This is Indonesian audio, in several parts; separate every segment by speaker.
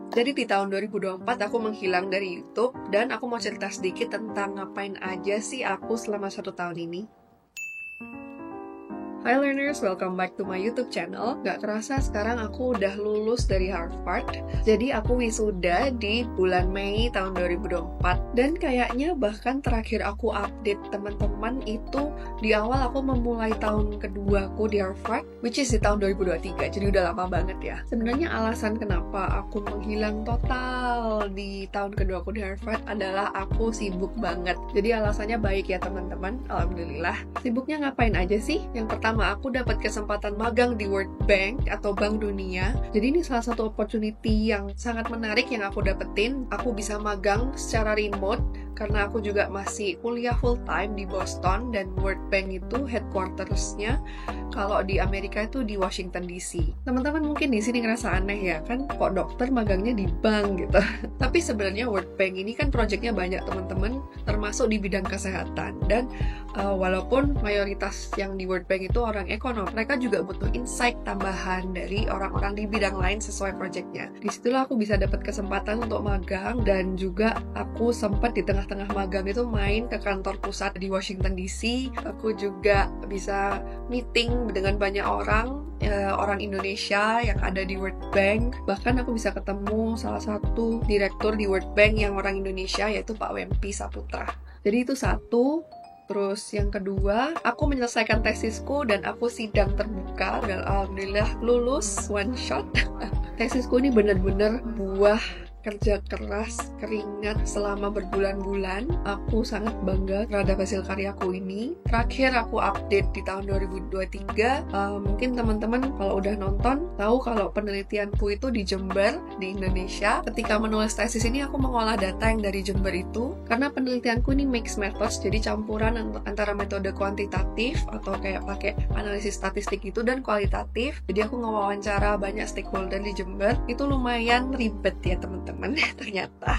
Speaker 1: Jadi di tahun 2024 aku menghilang dari YouTube dan aku mau cerita sedikit tentang ngapain aja sih aku selama 1 tahun ini. Hi learners, welcome back to my YouTube channel. Gak kerasa sekarang aku udah lulus dari Harvard. Jadi aku wisuda di bulan Mei tahun 2024. Dan kayaknya bahkan terakhir aku update teman-teman itu di awal aku memulai tahun keduaku di Harvard, which is di tahun 2023. Jadi udah lama banget ya. Sebenarnya alasan kenapa aku menghilang total di tahun keduaku di Harvard adalah aku sibuk banget. Jadi alasannya baik ya teman-teman, alhamdulillah. Sibuknya ngapain aja sih? Yang pertama, aku dapat kesempatan magang di World Bank atau Bank Dunia. Jadi ini salah satu opportunity yang sangat menarik yang aku dapetin. Aku bisa magang secara remote karena aku juga masih kuliah full time di Boston, dan World Bank itu headquarters-nya kalau di Amerika itu di Washington DC. Teman-teman mungkin di sini ngerasa aneh ya, kan kok dokter magangnya di bank gitu. Tapi sebenarnya World Bank ini kan proyeknya banyak teman-teman, termasuk di bidang kesehatan. Dan walaupun mayoritas yang di World Bank itu orang ekonom, mereka juga butuh insight tambahan dari orang-orang di bidang lain sesuai proyeknya. Disitulah aku bisa dapat kesempatan untuk magang, dan juga aku sempat di tengah-tengah magang itu main ke kantor pusat di Washington DC. Aku juga bisa meeting dengan banyak orang Indonesia yang ada di World Bank. Bahkan aku bisa ketemu salah satu direktur di World Bank yang orang Indonesia, yaitu Pak Wempi Saputra. Jadi itu satu. Terus yang kedua, aku menyelesaikan tesisku dan aku sidang terbuka dan alhamdulillah lulus one shot. Tesisku ini benar-benar buah kerja keras, keringat selama berbulan-bulan. Aku sangat bangga terhadap hasil karyaku ini. Terakhir aku update di tahun 2023. Mungkin teman-teman kalau udah nonton tahu kalau penelitianku itu di Jember, di Indonesia. Ketika menulis tesis ini aku mengolah data yang dari Jember itu, karena penelitianku ini mixed methods, jadi campuran antara metode kuantitatif atau kayak pakai analisis statistik itu dan kualitatif. Jadi aku ngewawancara banyak stakeholder di Jember. Itu lumayan ribet ya teman-teman. Ternyata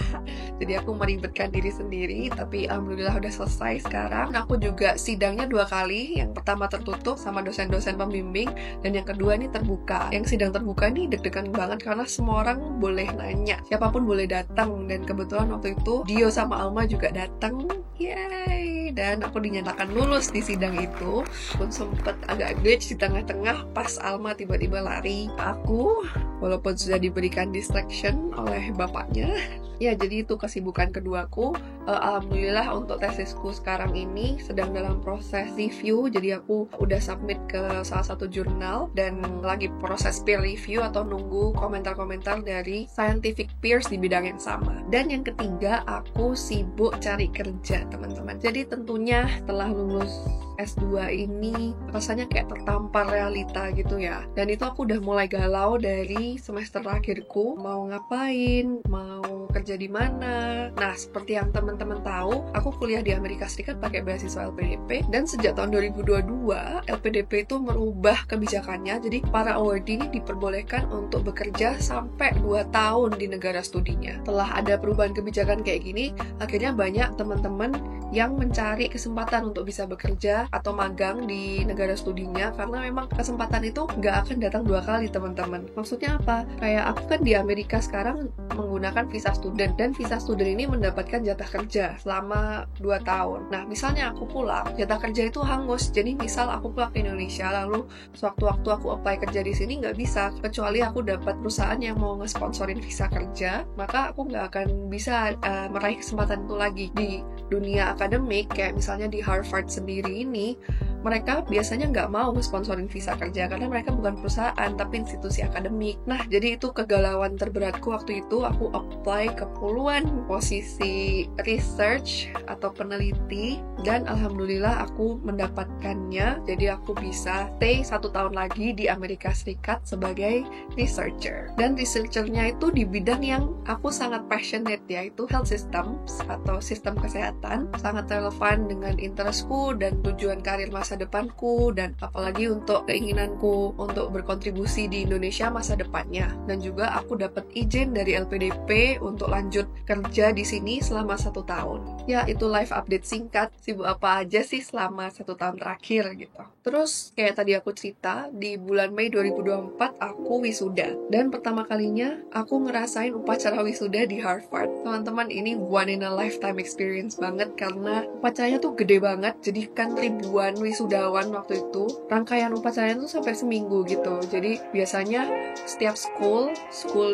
Speaker 1: jadi aku meribetkan diri sendiri, tapi alhamdulillah udah selesai sekarang. Aku juga sidangnya 2 kali, yang pertama tertutup sama dosen-dosen pembimbing, dan yang kedua ini terbuka. Yang sidang terbuka ini deg-degan banget karena semua orang boleh nanya, siapapun boleh datang, dan kebetulan waktu itu Dio sama Alma juga datang. Yay! Dan aku dinyatakan lulus di sidang itu. Pun sempet agak glitch di tengah-tengah pas Alma tiba-tiba lari ke aku, walaupun sudah diberikan distraction oleh bapaknya. Ya, jadi itu kesibukan keduaku. Alhamdulillah untuk tesisku sekarang ini sedang dalam proses review. Jadi aku udah submit ke salah satu jurnal dan lagi proses peer review atau nunggu komentar-komentar dari scientific peers di bidang yang sama. Dan yang ketiga, aku sibuk cari kerja, teman-teman. Jadi tentunya setelah lulus S2 ini rasanya kayak tertampar realita gitu ya. Dan itu aku udah mulai galau dari semester terakhirku, mau ngapain, mau kerja di mana. Nah, seperti yang teman-teman tahu, aku kuliah di Amerika Serikat pakai beasiswa LPDP, dan sejak tahun 2022 LPDP itu merubah kebijakannya. Jadi para awardee ini diperbolehkan untuk bekerja sampai 2 tahun di negara studinya. Setelah ada perubahan kebijakan kayak gini, akhirnya banyak teman-teman yang mencari kesempatan untuk bisa bekerja atau magang di negara studinya, karena memang kesempatan itu nggak akan datang 2 kali, teman-teman. Maksudnya apa? Kayak aku kan di Amerika sekarang menggunakan visa student, dan visa student ini mendapatkan jatah kerja selama 2 tahun. Nah, misalnya aku pulang, jatah kerja itu hangus. Jadi misal aku pulang ke Indonesia, lalu sewaktu-waktu aku apply kerja di sini nggak bisa, kecuali aku dapat perusahaan yang mau ngesponsorin visa kerja, maka aku nggak akan bisa meraih kesempatan itu lagi. Di dunia akademik, kayak misalnya di Harvard sendiri ini, mereka biasanya nggak mau ngesponsorin visa kerja karena mereka bukan perusahaan tapi institusi akademik. Nah, jadi itu kegalauan terberatku waktu itu. Aku apply ke puluhan posisi research atau peneliti, dan alhamdulillah aku mendapatkannya. Jadi aku bisa stay 1 tahun lagi di Amerika Serikat sebagai researcher. Dan researchernya itu di bidang yang aku sangat passionate, yaitu health systems atau sistem kesehatan. Sangat relevan dengan interestku dan tujuan karir masa masa depanku, dan apalagi untuk keinginanku untuk berkontribusi di Indonesia masa depannya. Dan juga aku dapat izin dari LPDP untuk lanjut kerja di sini selama 1 tahun. Ya, itu live update singkat, sibuk apa aja sih selama 1 tahun terakhir gitu. Terus kayak tadi aku cerita, di bulan Mei 2024 aku wisuda. Dan pertama kalinya aku ngerasain upacara wisuda di Harvard. Teman-teman, ini one in a lifetime experience banget karena upacaranya tuh gede banget. Jadi kan ribuan wisudawan waktu itu. Rangkaian upacaranya tuh sampai seminggu gitu. Jadi biasanya setiap school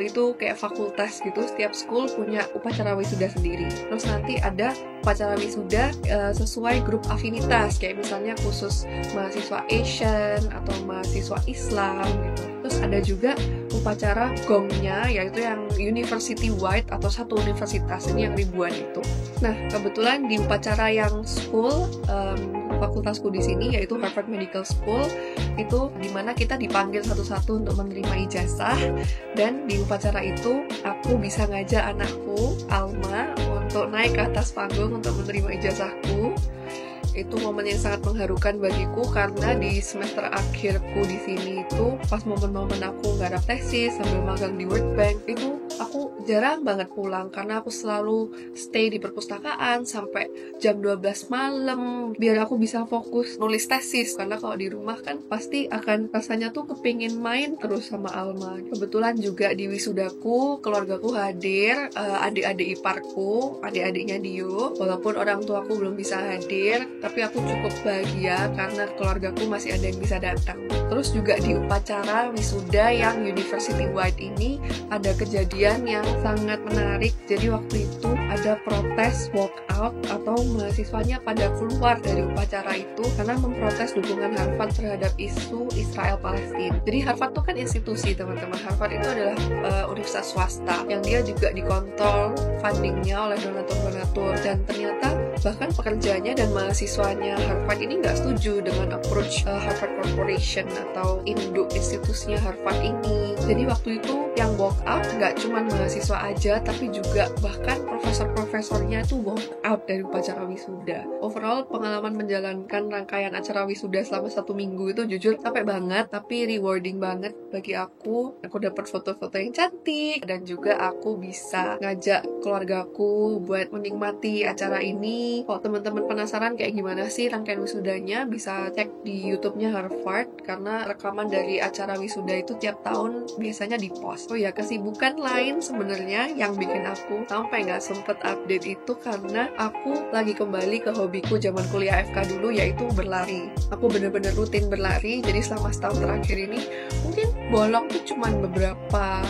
Speaker 1: itu kayak fakultas gitu. Setiap school punya upacara wisuda sendiri. Terus nanti ada upacara wisuda sesuai grup afinitas. Kayak misalnya khusus mahasiswa Asian atau mahasiswa Islam gitu. Terus ada juga upacara gongnya, yaitu yang university wide atau satu universitas, ini yang ribuan itu. Nah, kebetulan di upacara yang school, fakultasku di sini yaitu Harvard Medical School, itu dimana kita dipanggil satu-satu untuk menerima ijazah. Dan di upacara itu aku bisa ngajak anakku Alma untuk naik ke atas panggung untuk menerima ijazahku. Itu momen yang sangat mengharukan bagiku karena di semester akhirku di sini itu pas momen-momen aku nggak ada tesis sambil magang di World Bank, itu aku jarang banget pulang karena aku selalu stay di perpustakaan sampai jam 12 malam biar aku bisa fokus nulis tesis. Karena kalau di rumah kan pasti akan rasanya tuh kepingin main terus sama Alma. Kebetulan juga di wisudaku keluargaku hadir, adik-adik iparku, adik-adiknya Dio, walaupun orang tuaku belum bisa hadir, tapi aku cukup bahagia karena keluargaku masih ada yang bisa datang. Terus juga di upacara wisuda yang university wide ini ada kejadian yang sangat menarik. Jadi waktu itu ada protes walkout atau mahasiswanya pada keluar dari upacara itu karena memprotes dukungan Harvard terhadap isu Israel-Palestina. Jadi Harvard itu kan institusi, teman-teman. Harvard itu adalah universitas swasta yang dia juga dikontrol fundingnya oleh donatur-donatur, dan ternyata bahkan pekerjanya dan mahasiswanya Harvard ini nggak setuju dengan approach Harvard Corporation atau induk institusinya Harvard ini. Jadi waktu itu yang walk out nggak cuma mahasiswa aja, tapi juga bahkan profesor-profesornya itu walk out dari upacara wisuda. Overall, pengalaman menjalankan rangkaian acara wisuda selama 1 minggu itu jujur capek banget, tapi rewarding banget bagi aku. Aku dapat foto-foto yang cantik, dan juga aku bisa ngajak keluargaku buat menikmati acara ini. Kalau teman-teman penasaran kayak gimana sih rangkaian wisudanya, bisa cek di YouTube-nya Harvard, karena rekaman dari acara wisuda itu tiap tahun biasanya di-post. Oh ya, kesibukan lain sebenarnya yang bikin aku sampai nggak sempet update itu karena aku lagi kembali ke hobiku zaman kuliah FK dulu, yaitu berlari. Aku bener-bener rutin berlari, jadi selama setahun terakhir ini mungkin bolong tuh cuman beberapa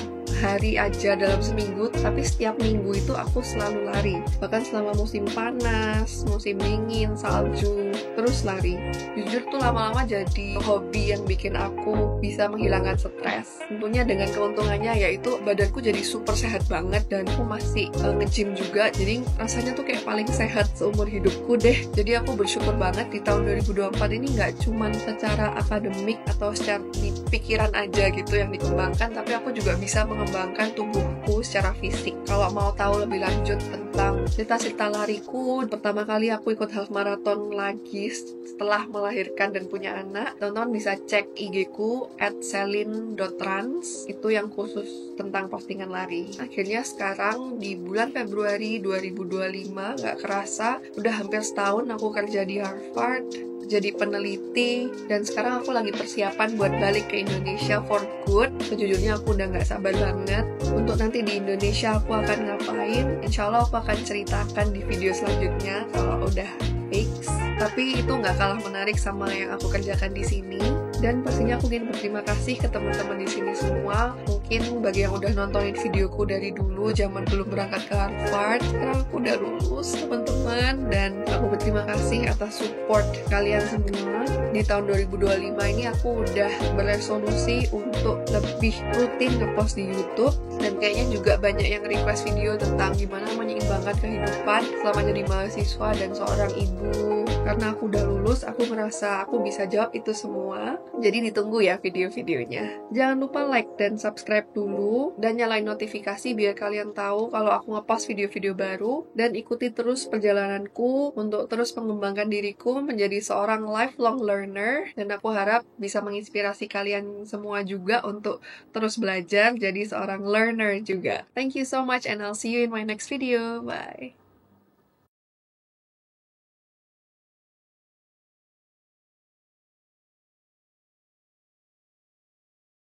Speaker 1: hari aja dalam seminggu, tapi setiap minggu itu aku selalu lari. Bahkan selama musim panas, musim dingin, salju, terus lari. Jujur tuh lama-lama jadi hobi yang bikin aku bisa menghilangkan stres. Tentunya dengan keuntungannya yaitu badanku jadi super sehat banget, dan aku masih nge-gym juga, jadi rasanya tuh kayak paling sehat seumur hidupku deh. Jadi aku bersyukur banget di tahun 2024 ini nggak cuman secara akademik atau secara di pikiran aja gitu yang dikembangkan, tapi aku juga bisa mengembangkan tubuhku secara fisik. Kalau mau tahu lebih lanjut tentang cerita-cerita lariku, pertama kali aku ikut half marathon lagi setelah melahirkan dan punya anak, teman-teman bisa cek IG-ku @selin.runs, itu yang khusus tentang postingan lari. Akhirnya sekarang di bulan Februari 2025, nggak kerasa udah hampir setahun aku kerja di Harvard jadi peneliti, dan sekarang aku lagi persiapan buat balik ke Indonesia for good. Sejujurnya aku udah gak sabar banget untuk nanti di Indonesia aku akan ngapain. Insya Allah aku akan ceritakan di video selanjutnya kalau udah fix. Tapi itu gak kalah menarik sama yang aku kerjakan di sini. Dan pastinya aku ingin berterima kasih ke teman-teman di sini semua. Mungkin bagi yang udah nontonin videoku dari dulu, zaman belum berangkat ke Harvard, sekarang aku udah lulus, teman-teman. Dan aku berterima kasih atas support kalian semua. Di tahun 2025 ini aku udah beresolusi untuk lebih rutin ngepost di YouTube. Dan kayaknya juga banyak yang request video tentang gimana menyeimbangkan kehidupan selama jadi mahasiswa dan seorang ibu Karena aku udah lulus, aku ngerasa aku bisa jawab itu semua. Jadi ditunggu ya video-videonya. Jangan lupa like dan subscribe dulu, dan nyalain notifikasi biar kalian tahu kalau aku ngepost video-video baru, dan ikuti terus perjalananku untuk terus mengembangkan diriku menjadi seorang lifelong learner, dan aku harap bisa menginspirasi kalian semua juga untuk terus belajar jadi seorang learner juga. Thank you so much and I'll see you in my next video. Bye!